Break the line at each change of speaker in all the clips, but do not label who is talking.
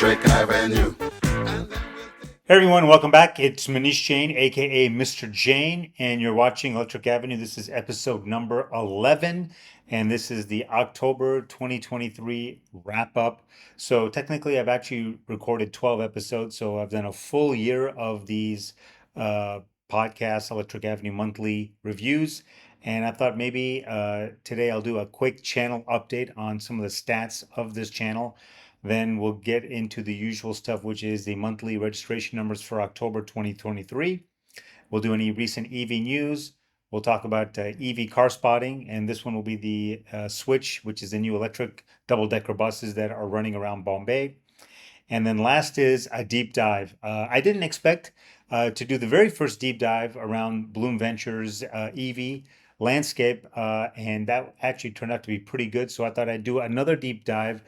Electric Avenue.
Hey everyone, welcome back. It's Manish Jain, aka Mr. Jain, and you're watching Electric Avenue. This is episode number 11, and this is the October 2023 wrap up. So, technically, I've actually recorded 12 episodes, so I've done a full year of these uh, podcasts, Electric Avenue monthly reviews. And I thought maybe today I'll do a quick channel update on some of the stats of this channel. Then we'll get into the usual stuff, which is the monthly registration numbers for October 2023. We'll do any recent EV news. We'll talk about EV car spotting, and this one will be the Switch, which is the new electric double-decker buses that are running around Bombay. And then last is a deep dive. I didn't expect to do the very first deep dive around Blume Ventures EV landscape, and that actually turned out to be pretty good. So I thought I'd do another deep dive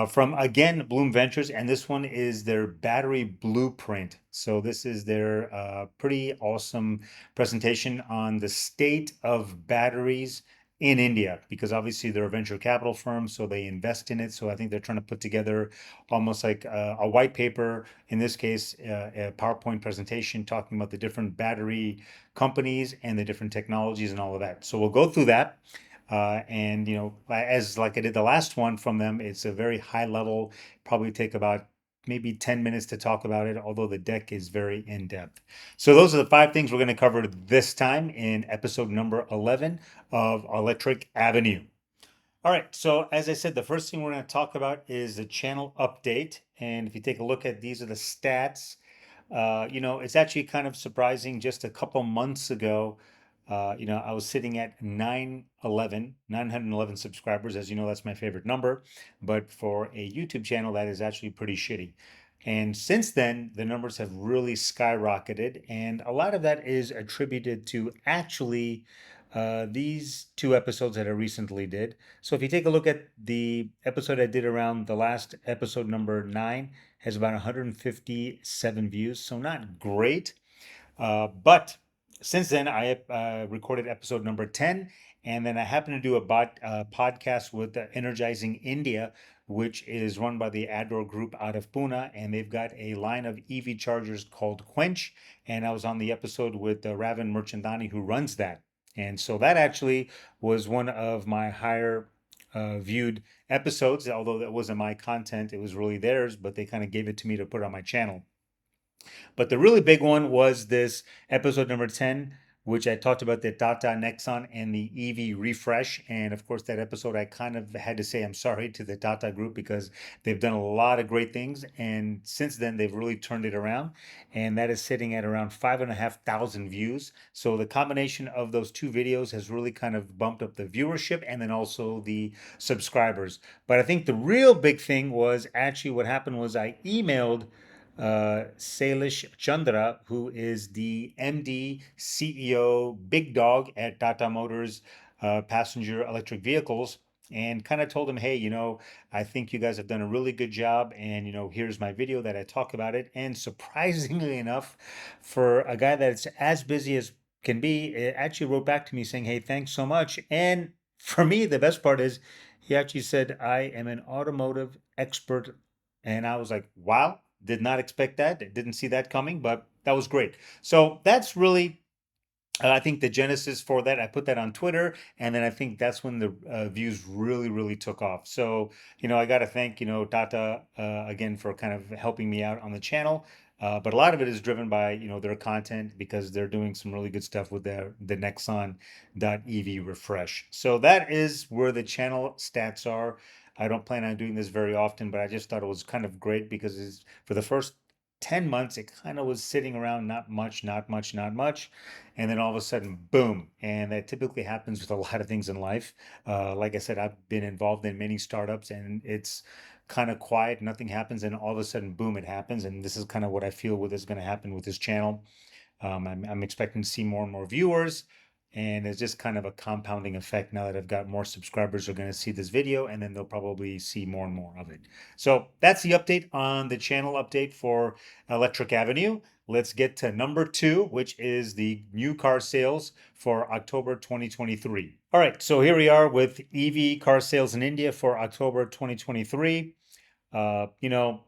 from again Blume Ventures, and this one is their battery blueprint. So this is their pretty awesome presentation on the state of batteries in India, because obviously they're a venture capital firm, so they invest in it. So I think they're trying to put together almost like a white paper, in this case, a PowerPoint presentation talking about the different battery companies and the different technologies and all of that. So we'll go through that. And as like I did the last one from them, it's a very high level, probably take about maybe 10 minutes to talk about it, although the deck is very in depth. So those are the five things we're going to cover this time in episode number 11 of Electric Avenue. All right, so as I said, the first thing we're going to talk about is the channel update. And if you take a look at these are the stats, it's actually kind of surprising. Just a couple months ago, I was sitting at 911 subscribers. As you know, that's my favorite number. But for a YouTube channel, that is actually pretty shitty. And since then, the numbers have really skyrocketed. And a lot of that is attributed to actually these two episodes that I recently did. So if you take a look at the episode I did around the last episode number 9, has about 157 views, so not great. But since then, I recorded episode number 10, and then I happened to do a podcast with Energizing India, which is run by the Ador Group out of Pune, and they've got a line of EV chargers called Quench, and I was on the episode with Ravan Murchandani, who runs that. And so that actually was one of my higher viewed episodes, although that wasn't my content, it was really theirs, but they kind of gave it to me to put on my channel. But the really big one was this episode number 10, which I talked about the Tata Nexon and the EV refresh. And of course, that episode, I kind of had to say I'm sorry to the Tata group because they've done a lot of great things. And since then, they've really turned it around. And that is sitting at around 5,500 views. So the combination of those two videos has really kind of bumped up the viewership and then also the subscribers. But I think the real big thing was actually what happened was I emailed Salish Chandra, who is the MD, CEO, big dog at Tata Motors passenger electric vehicles, and kind of told him, hey, I think you guys have done a really good job, and here's my video that I talk about it. And surprisingly enough, for a guy that's as busy as can be, it actually wrote back to me saying, hey, thanks so much. And for me, the best part is he actually said, I am an automotive expert. And I was like, wow, did not expect that. Didn't see that coming, but that was great. So that's really, I think, the genesis for that. I put that on Twitter, and then I think that's when the views really, really took off. So, I got to thank, Tata again for kind of helping me out on the channel. But a lot of it is driven by, their content because they're doing some really good stuff with the Nexon.ev refresh. So that is where the channel stats are. I don't plan on doing this very often, but I just thought it was kind of great because for the first 10 months, it kind of was sitting around not much, not much, not much. And then all of a sudden, boom. And that typically happens with a lot of things in life. Like I said, I've been involved in many startups and it's kind of quiet, nothing happens, and all of a sudden, boom, it happens. And this is kind of what I feel is going to happen with this channel. I'm expecting to see more and more viewers. And it's just kind of a compounding effect. Now that I've got more subscribers are going to see this video, and then they'll probably see more and more of it. So that's the update on the channel update for Electric Avenue. Let's get to number 2, which is the new car sales for October 2023. All right, so here we are with EV car sales in India for October 2023. Uh, you know,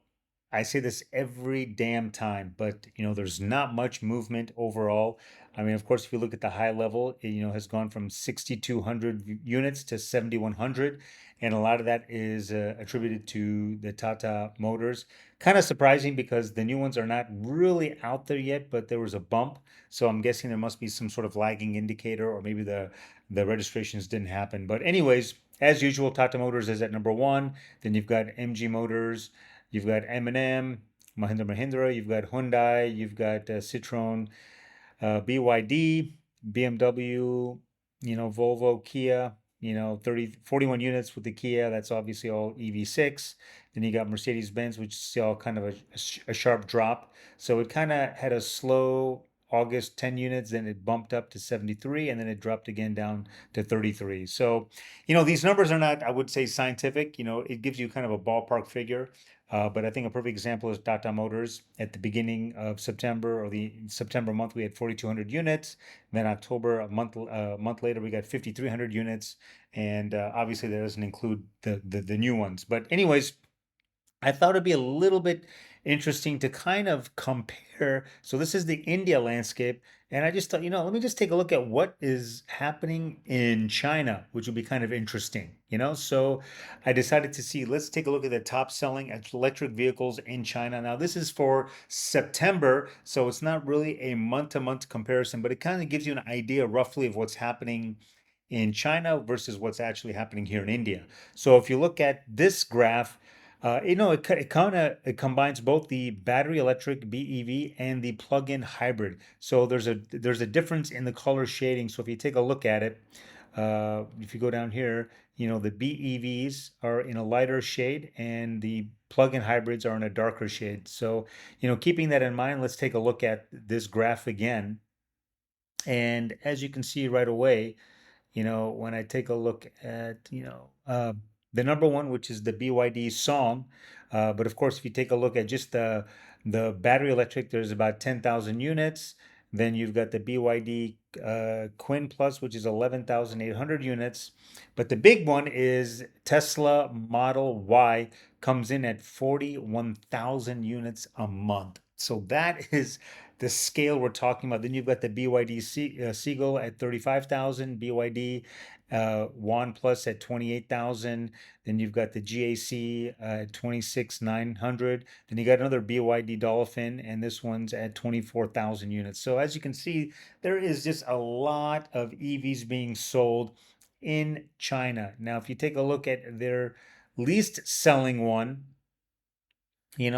I say this every damn time, but there's not much movement overall. I mean, of course, if you look at the high level, it, has gone from 6,200 units to 7,100, and a lot of that is attributed to the Tata Motors. Kind of surprising because the new ones are not really out there yet, but there was a bump, so I'm guessing there must be some sort of lagging indicator, or maybe the registrations didn't happen. But anyways, as usual, Tata Motors is at number one. Then you've got MG Motors. You've got M&M, Mahindra Mahindra, you've got Hyundai, you've got Citroen, BYD, BMW, Volvo, Kia, 41 units with the Kia. That's obviously all EV6. Then you got Mercedes-Benz, which saw kind of a sharp drop. So it kind of had a slow August 10 units, then it bumped up to 73, and then it dropped again down to 33. So, these numbers are not, I would say, scientific. It gives you kind of a ballpark figure. But I think a perfect example is Tata Motors. At the beginning of September, or the September month, we had 4,200 units. Then October, a month later, we got 5,300 units. And obviously, that doesn't include the new ones. But anyways, I thought it'd be a little bit interesting to kind of compare. So this is the India landscape, and I just thought, let me just take a look at what is happening in China, which would be kind of interesting. So I decided to see, let's take a look at the top selling electric vehicles in China. Now, this is for September, so it's not really a month-to-month comparison, but it kind of gives you an idea roughly of what's happening in China versus what's actually happening here in India. So if you look at this graph, it kind of it combines both the battery electric BEV and the plug-in hybrid. So there's a difference in the color shading. So if you take a look at it, if you go down here, the BEVs are in a lighter shade and the plug-in hybrids are in a darker shade. So, keeping that in mind, let's take a look at this graph again. And as you can see right away, when I take a look at, the number one, which is the BYD Song, but of course, if you take a look at just the battery electric, there's about 10,000 units. Then you've got the BYD Quinn Plus, which is 11,800 units. But the big one is Tesla Model Y, comes in at 41,000 units a month. So that is the scale we're talking about. Then you've got the BYD Seagull at 35,000, BYD One Plus at 28,000. Then you've got the GAC at 26,900. Then you got another BYD Dolphin, and this one's at 24,000 units. So as you can see, there is just a lot of EVs being sold in China. Now, if you take a look at their least selling one,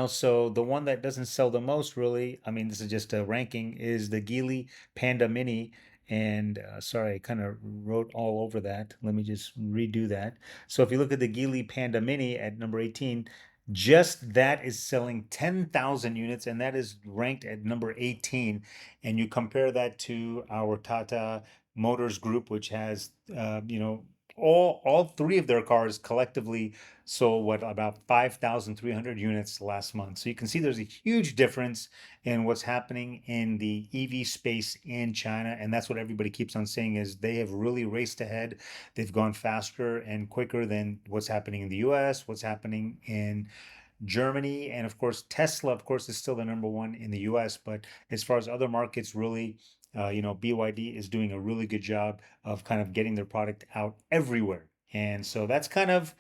so the one that doesn't sell the most, really, I mean, this is just a ranking, is the Geely Panda Mini. And sorry, I kind of wrote all over that. Let me just redo that. So if you look at the Geely Panda Mini at number 18, just that is selling 10,000 units, and that is ranked at number 18. And you compare that to our Tata Motors Group, which has, all three of their cars collectively sold what, about 5,300 units last month. So you can see there's a huge difference in what's happening in the EV space in China, and that's what everybody keeps on saying is they have really raced ahead. They've gone faster and quicker than what's happening in the US, what's happening in Germany, and of course Tesla, of course, is still the number one in the US. But as far as other markets, really, BYD is doing a really good job of kind of getting their product out everywhere. And so that's kind of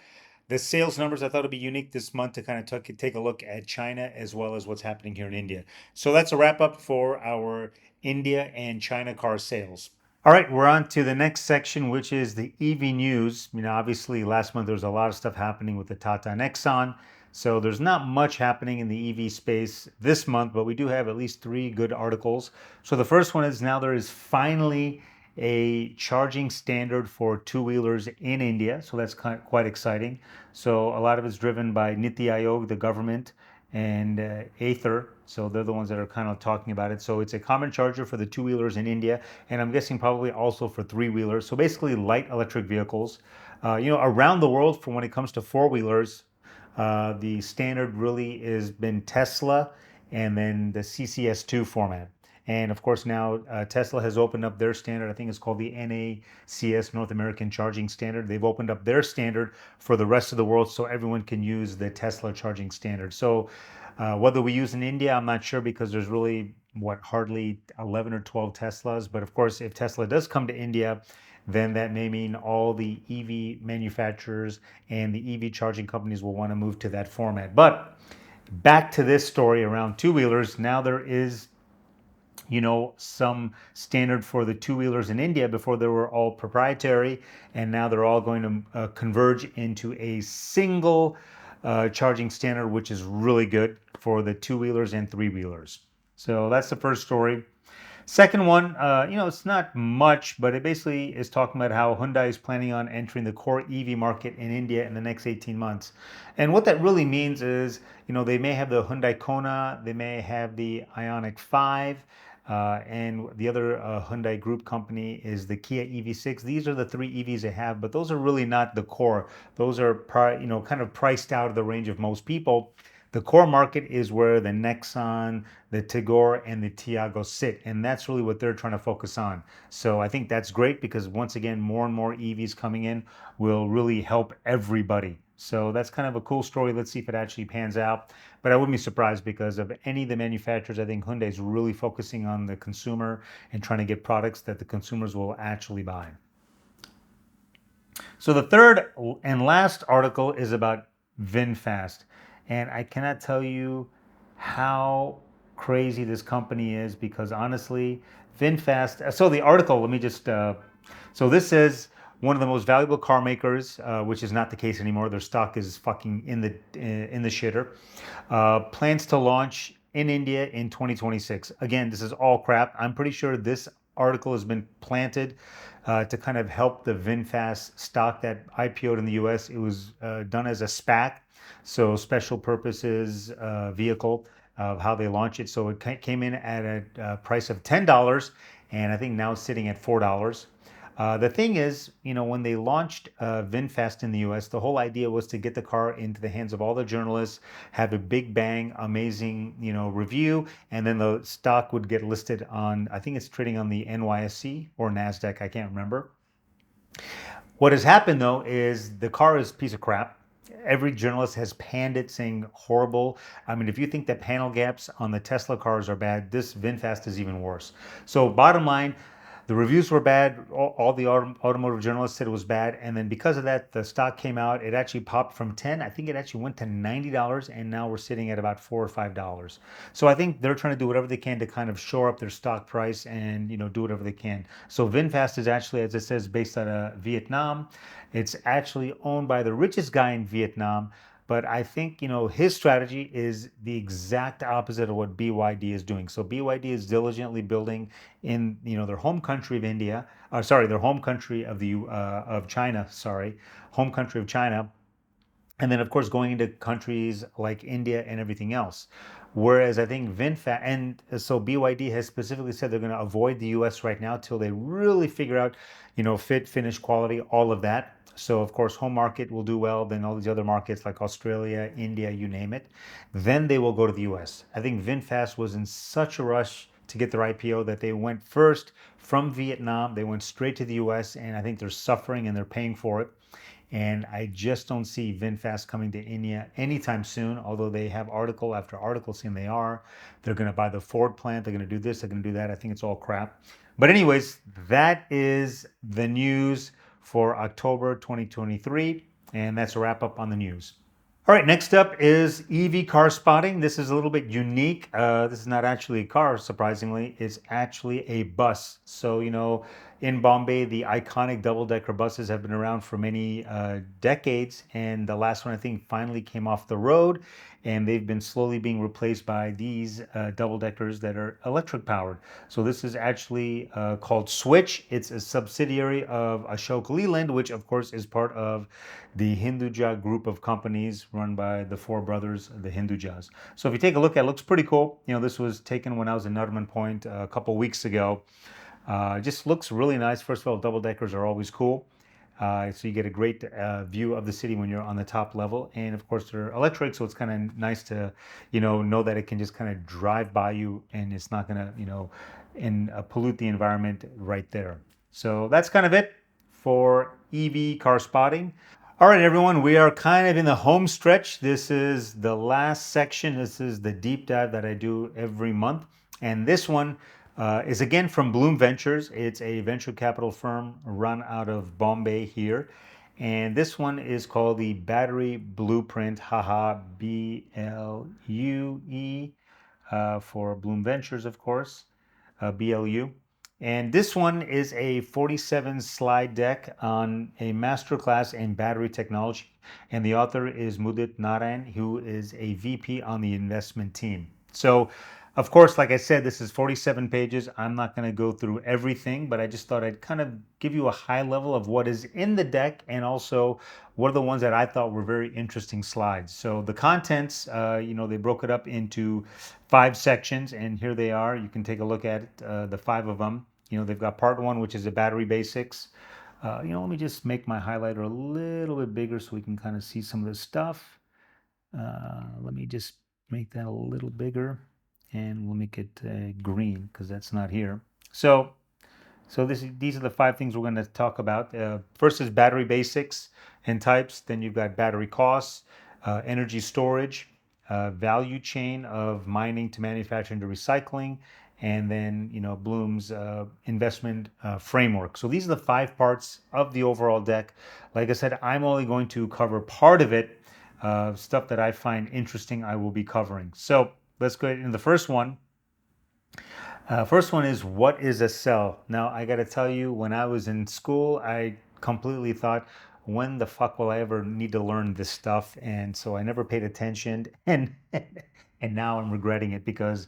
the sales numbers. I thought it'd be unique this month to kind of take a look at China as well as what's happening here in India. So that's a wrap up for our India and China car sales. All right, we're on to the next section, which is the EV news. Obviously, last month there was a lot of stuff happening with the Tata Nexon. So there's not much happening in the EV space this month, but we do have at least three good articles. So the first one is now there is finally a charging standard for two-wheelers in India. So that's quite exciting. So a lot of it's driven by Niti Aayog, the government, and Ather. So they're the ones that are kind of talking about it. So it's a common charger for the two-wheelers in India, and I'm guessing probably also for three-wheelers. So basically light electric vehicles. Around the world, for when it comes to four-wheelers, the standard really has been Tesla and then the CCS2 format. And of course, now Tesla has opened up their standard. I think it's called the NACS, North American Charging Standard. They've opened up their standard for the rest of the world so everyone can use the Tesla charging standard. So Whether we use in India, I'm not sure because there's really what hardly 11 or 12 Teslas. But of course, if Tesla does come to India, then that may mean all the EV manufacturers and the EV charging companies will want to move to that format. But back to this story around two wheelers. Now there is some standard for the two wheelers in India. Before they were all proprietary, and now they're all going to converge into a single charging standard, which is really good for the two wheelers and three wheelers. So that's the first story. Second one, it's not much, but it basically is talking about how Hyundai is planning on entering the core EV market in India in the next 18 months. And what that really means is, they may have the Hyundai Kona, they may have the Ioniq 5, and the other Hyundai group company is the Kia EV6. These are the three EVs they have, but those are really not the core. Those are, kind of priced out of the range of most people. The core market is where the Nexon, the Tigor, and the Tiago sit, and that's really what they're trying to focus on. So I think that's great because once again, more and more EVs coming in will really help everybody. So that's kind of a cool story. Let's see if it actually pans out. But I wouldn't be surprised because of any of the manufacturers. I think Hyundai is really focusing on the consumer and trying to get products that the consumers will actually buy. So the third and last article is about VinFast. And I cannot tell you how crazy this company is because honestly, VinFast. So the article, let me just. So this says one of the most valuable car makers, which is not the case anymore. Their stock is fucking in the shitter. Plans to launch in India in 2026. Again, this is all crap. I'm pretty sure this article has been planted to kind of help the VinFast stock that IPO'd in the US. It was done as a SPAC, so special purposes vehicle of how they launch it. So it came in at a price of $10, and I think now it's sitting at $4. The thing is, when they launched VinFast in the US, the whole idea was to get the car into the hands of all the journalists, have a big bang, amazing, review, and then the stock would get listed on, I think it's trading on the NYSE or NASDAQ, I can't remember. What has happened though is the car is a piece of crap. Every journalist has panned it, saying horrible. I mean, if you think that panel gaps on the Tesla cars are bad, this VinFast is even worse. So, bottom line, the reviews were bad. All the automotive journalists said it was bad. And then because of that, the stock came out. It actually popped from 10. I think it actually went to $90. And now we're sitting at about $4 or $5. So I think they're trying to do whatever they can to kind of shore up their stock price and, do whatever they can. So VinFast is actually, as it says, based out of Vietnam. It's actually owned by the richest guy in Vietnam. But I think, his strategy is the exact opposite of what BYD is doing. So BYD is diligently building in, their home country of India, their home country of China, home country of China, and then of course going into countries like India and everything else. Whereas I think VinFast, and so BYD has specifically said they're going to avoid the US right now till they really figure out, fit, finish, quality, all of that. So of course, home market will do well, then all these other markets like Australia, India, you name it. Then they will go to the US. I think VinFast was in such a rush to get their IPO that they went first from Vietnam, they went straight to the US, and I think they're suffering and they're paying for it. And I just don't see VinFast coming to India anytime soon, although they have article after article saying they are. They're going to buy the Ford plant. They're going to do this. They're going to do that. I think it's all crap. But anyways, that is the news for October 2023. And that's a wrap up on the news. All right, next up is EV car spotting. This is a little bit unique. This is not actually a car, surprisingly. It's actually a bus. So, in Bombay, the iconic double-decker buses have been around for many decades. And the last one, I think, finally came off the road. And they've been slowly being replaced by these double-deckers that are electric powered. So this is actually called Switch. It's a subsidiary of Ashok Leland, which of course is part of the Hinduja group of companies run by the four brothers, the Hindujas. So if you take a look at it, looks pretty cool. This was taken when I was in Nariman Point a couple weeks ago. Just looks really nice. First of all, double deckers are always cool. So you get a great view of the city when you're on the top level. And of course, they're electric, so it's kind of nice to, know that it can just kind of drive by you and it's not going to, pollute the environment right there. So that's kind of it for EV car spotting. All right, everyone, we are kind of in the home stretch. This is the last section. This is the deep dive that I do every month. And this one is again from Blume Ventures. It's a venture capital firm run out of Bombay here. And this one is called the Battery BLUprint, haha, BLUE, for Blume Ventures, of course, BLU. And this one is a 47 slide deck on a masterclass in battery technology. And the author is Mudit Narayan, who is a VP on the investment team. So, of course, like I said, this is 47 pages. I'm not going to go through everything, but I just thought I'd kind of give you a high level of what is in the deck and also what are the ones that I thought were very interesting slides. So the contents, they broke it up into 5 sections, and here they are. You can take a look at it, the 5 of them. They've got part 1, which is the battery basics. Let me just make my highlighter a little bit bigger so we can kind of see some of the stuff. Let me just make that a little bigger, and we'll make it green because that's not here. So these are the 5 things we're going to talk about. First is battery basics and types. Then you've got battery costs, energy storage, value chain of mining to manufacturing to recycling, and then Blume's investment framework. So these are the 5 parts of the overall deck. Like I said, I'm only going to cover part of it. Stuff that I find interesting, I will be covering. So let's go into the first one. First one is, what is a cell? Now, I got to tell you, when I was in school, I completely thought, when the fuck will I ever need to learn this stuff? And so I never paid attention, and and now I'm regretting it because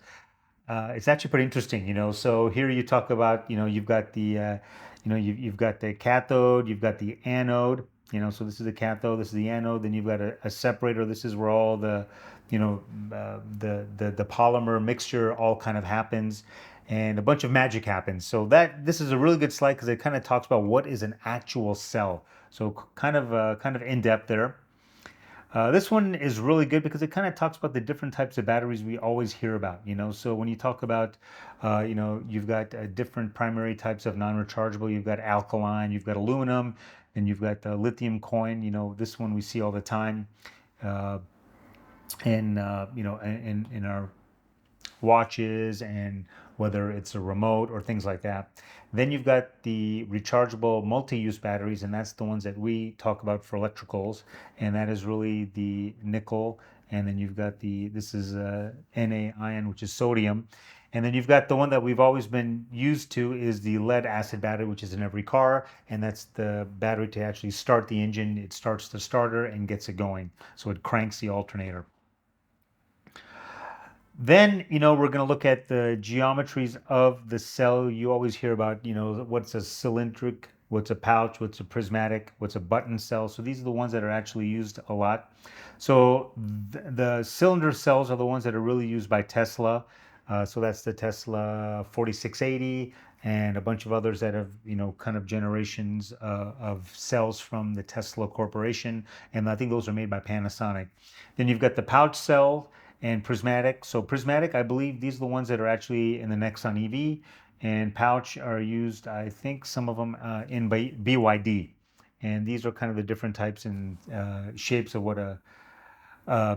it's actually pretty interesting. So here you talk about, you've got you've got the cathode, you've got the anode. So this is the cathode, this is the anode. Then you've got a separator. This is where all the, the polymer mixture all kind of happens, and a bunch of magic happens. So this is a really good slide because it kind of talks about what is an actual cell. So kind of in depth there. This one is really good because it kind of talks about the different types of batteries we always hear about. So when you talk about, you've got different primary types of non-rechargeable. You've got alkaline, you've got aluminum, and you've got the lithium coin. This one we see all the time, uh, in our watches, and whether it's a remote or things like that. Then you've got the rechargeable multi-use batteries, and that's the ones that we talk about for electricals, and that is really the nickel. And then you've got this is Na ion, which is sodium. And then you've got the one that we've always been used to is the lead acid battery, which is in every car, and that's the battery to actually start the engine. It starts the starter and gets it going, so it cranks the alternator. Then, we're going to look at the geometries of the cell. You always hear about, what's a cylindric, what's a pouch, what's a prismatic, what's a button cell. So these are the ones that are actually used a lot. So the cylinder cells are the ones that are really used by Tesla. So that's the Tesla 4680 and a bunch of others that have, kind of generations of cells from the Tesla Corporation. And I think those are made by Panasonic. Then you've got the pouch cell and prismatic. So prismatic, I believe these are the ones that are actually in the Nexon EV, and pouch are used, I think, some of them in BYD. And these are kind of the different types and shapes of what a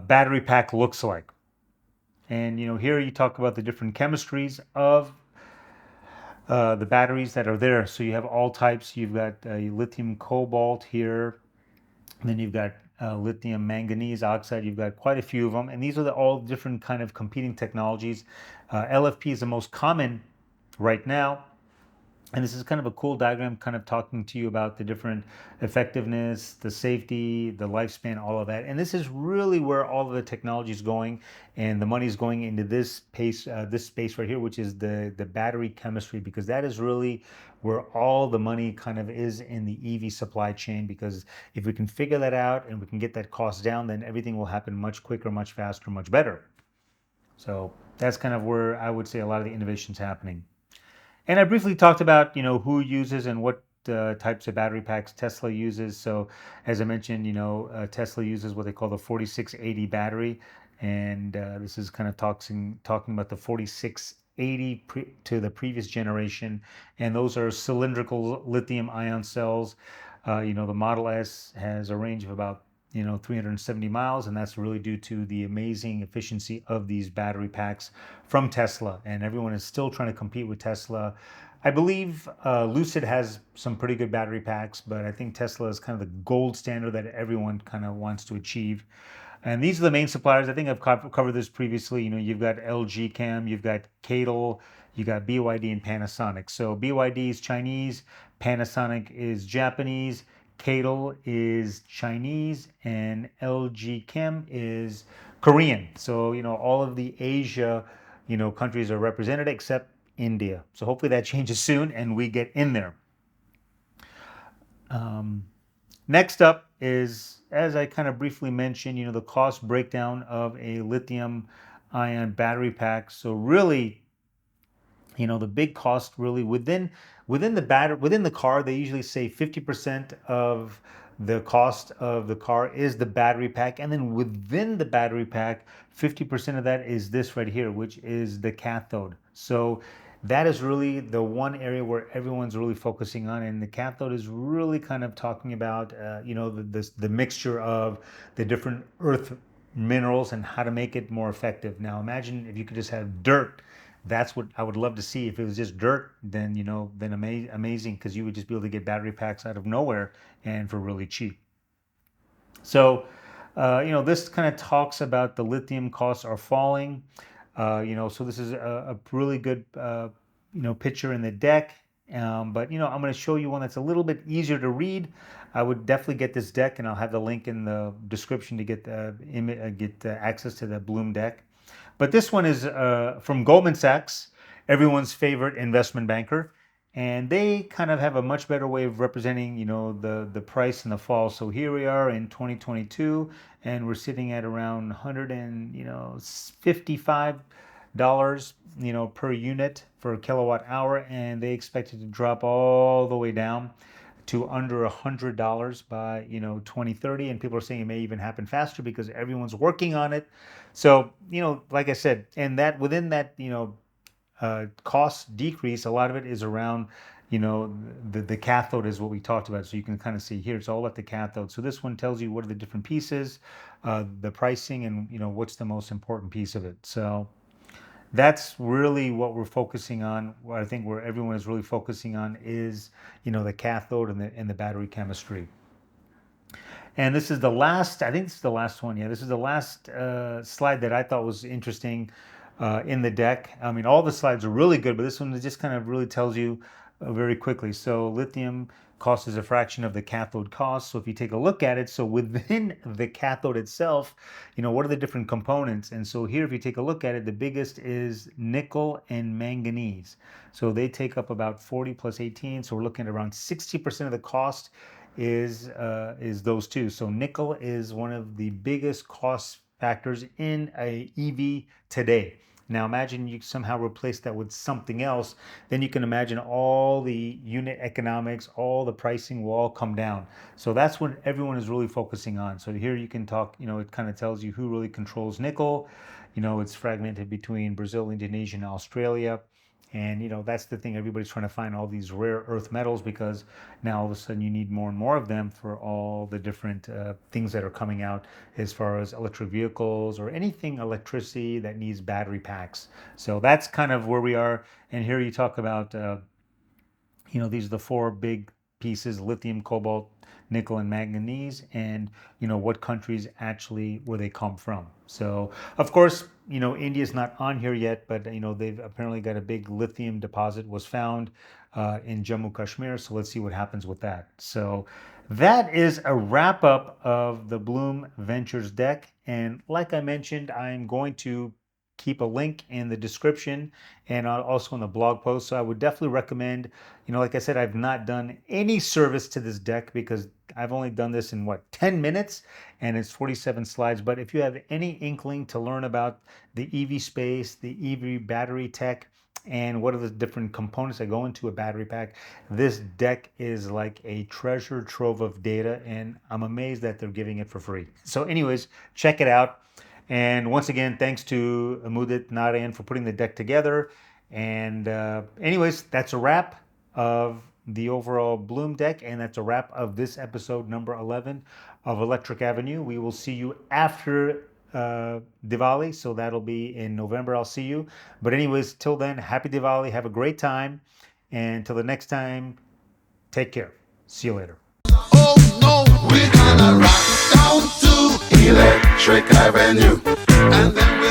battery pack looks like. And here you talk about the different chemistries of the batteries that are there. So you have all types. You've got lithium cobalt here, and then you've got lithium manganese oxide. You've got quite a few of them, and these are all different kind of competing technologies. LFP is the most common right now, and this is kind of a cool diagram, kind of talking to you about the different effectiveness, the safety, the lifespan, all of that. And this is really where all of the technology is going, and the money is going into this space right here, which is the battery chemistry, because that is really where all the money kind of is in the EV supply chain. Because if we can figure that out and we can get that cost down, then everything will happen much quicker, much faster, much better. So that's kind of where I would say a lot of the innovation is happening. And I briefly talked about, who uses and what types of battery packs Tesla uses. So as I mentioned, Tesla uses what they call the 4680 battery. And this is kind of talking about the 4680 to the previous generation. And those are cylindrical lithium ion cells. The Model S has a range of about 370 miles, and that's really due to the amazing efficiency of these battery packs from Tesla. And everyone is still trying to compete with Tesla. I believe Lucid has some pretty good battery packs, but I think Tesla is kind of the gold standard that everyone kind of wants to achieve. And these are the main suppliers. I think I've covered this previously. You've got LG Chem, you've got Cadle, you got BYD and Panasonic. So BYD is Chinese, Panasonic is Japanese, Cadle is Chinese, and LG Chem is Korean. So, all of the Asia, countries are represented except India. So hopefully that changes soon and we get in there. Next up is, as I kind of briefly mentioned, the cost breakdown of a lithium ion battery pack. So really, the big cost really within the car, they usually say 50% of the cost of the car is the battery pack, and then within the battery pack, 50% of that is this right here, which is the cathode. So that is really the one area where everyone's really focusing on, and the cathode is really kind of talking about the mixture of the different earth minerals and how to make it more effective. Now imagine if you could just have dirt. That's what I would love to see. If it was just dirt, then amazing, because you would just be able to get battery packs out of nowhere and for really cheap. So, this kind of talks about the lithium costs are falling. So this is a really good, picture in the deck. But I'm going to show you one that's a little bit easier to read. I would definitely get this deck, and I'll have the link in the description to get access to the Blume deck. But this one is from Goldman Sachs, everyone's favorite investment banker. And they kind of have a much better way of representing, the price and the fall. So here we are in 2022, and we're sitting at around $155, per unit for a kilowatt hour, and they expect it to drop all the way down to under $100 by 2030, and people are saying it may even happen faster because everyone's working on it. So like I said, and that within that cost decrease, a lot of it is around the cathode is what we talked about. So you can kind of see here, it's all about the cathode. So this one tells you what are the different pieces, the pricing, and what's the most important piece of it. So that's really what we're focusing on. What I think where everyone is really focusing on is the cathode and the battery chemistry. And this is the last, I think this is the last one. Yeah, this is the last slide that I thought was interesting in the deck. I mean, all the slides are really good, but this one just kind of really tells you very quickly. So lithium cost is a fraction of the cathode cost. So if you take a look at it, so within the cathode itself, what are the different components? And so here, if you take a look at it, the biggest is nickel and manganese. So they take up about 40 plus 18. So we're looking at around 60% of the cost is those two. So nickel is one of the biggest cost factors in a EV today. Now imagine you somehow replace that with something else, then you can imagine all the unit economics, all the pricing will all come down. So that's what everyone is really focusing on. So here you can talk, it kind of tells you who really controls nickel. It's fragmented between Brazil, Indonesia, and Australia. And that's the thing, everybody's trying to find all these rare earth metals because now all of a sudden you need more and more of them for all the different things that are coming out as far as electric vehicles or anything electricity that needs battery packs. So that's kind of where we are. And here you talk about these are the four big pieces: lithium, cobalt, nickel, and manganese, and what countries actually where they come from. So of course, India is not on here yet, but they've apparently got a big lithium deposit was found in Jammu Kashmir. So let's see what happens with that. So that is a wrap up of the Blume Ventures deck. And like I mentioned, I'm going to keep a link in the description and also in the blog post. So I would definitely recommend, like I said, I've not done any service to this deck because I've only done this in 10 minutes and it's 47 slides. But if you have any inkling to learn about the EV space, the EV battery tech, and what are the different components that go into a battery pack, this deck is like a treasure trove of data, and I'm amazed that they're giving it for free. So anyways, check it out. And once again, thanks to Mudit Narayan for putting the deck together. And anyways, that's a wrap of the overall Blume deck. And that's a wrap of this episode number 11 of Electric Avenue. We will see you after Diwali, so that'll be in November. I'll see you. But anyways, till then, happy Diwali. Have a great time. And till the next time, take care. See you later.
Oh no, we're gonna rock down to Electric Avenue, and then